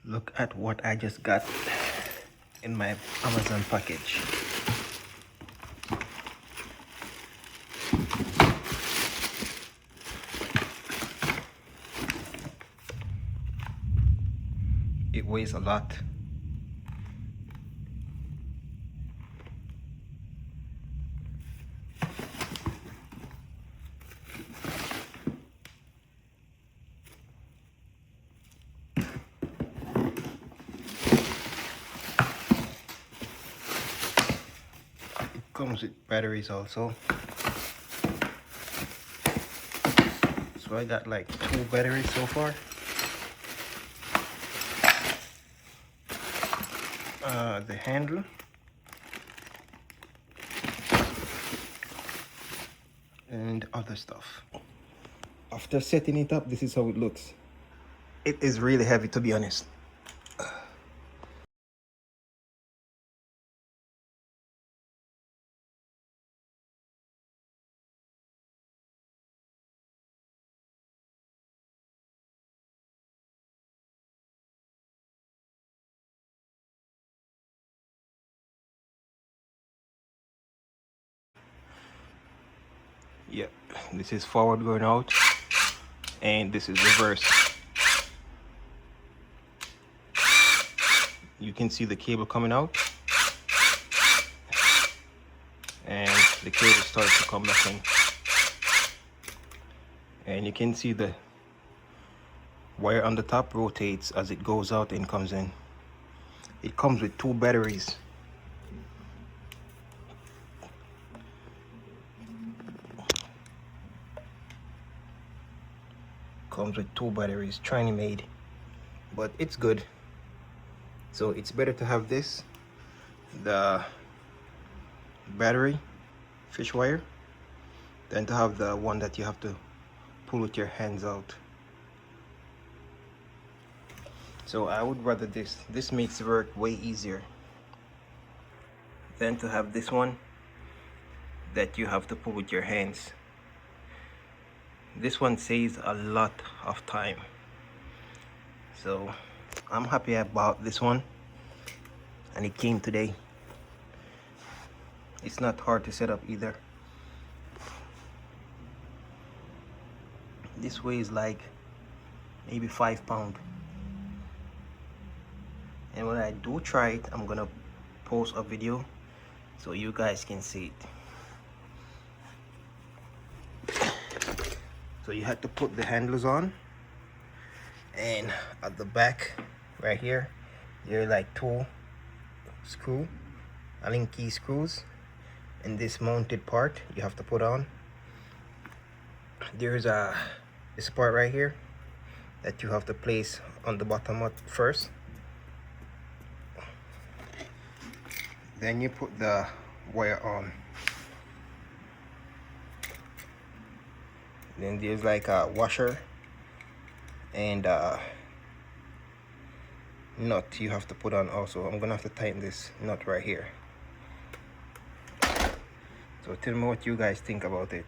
Look at what I just got in my Amazon package. It weighs a lot. Comes with batteries also, so I got like 2 batteries so far. The handle, and other stuff. After setting it up, this is how it looks. It is really heavy, to be honest. Yep, this is forward going out, and this is reverse. You can see the cable coming out, and the cable starts to come back in. And you can see the wire on the top rotates as it goes out and comes in. It comes with 2 batteries. Comes with 2 batteries, China made, but it's good. So it's better to have this, the battery fish wire, than to have the one that you have to pull with your hands out. So I would rather this. This makes work way easier than to have this one that you have to pull with your hands. This one saves a lot of time. So I'm happy about this one, and it came today. It's not hard to set up either. This weighs like maybe 5 pounds. And when I do try it, I'm gonna post a video so you guys can see it. So you have to put the handles on, and at the back right here there are like 2 Allen key screws, and this mounted part you have to put on. There's this part right here that you have to place on the bottom first. Then you put the wire on. Then there's like a washer and nut you have to put on also. I'm gonna have to tighten this nut right here. So tell me what you guys think about it.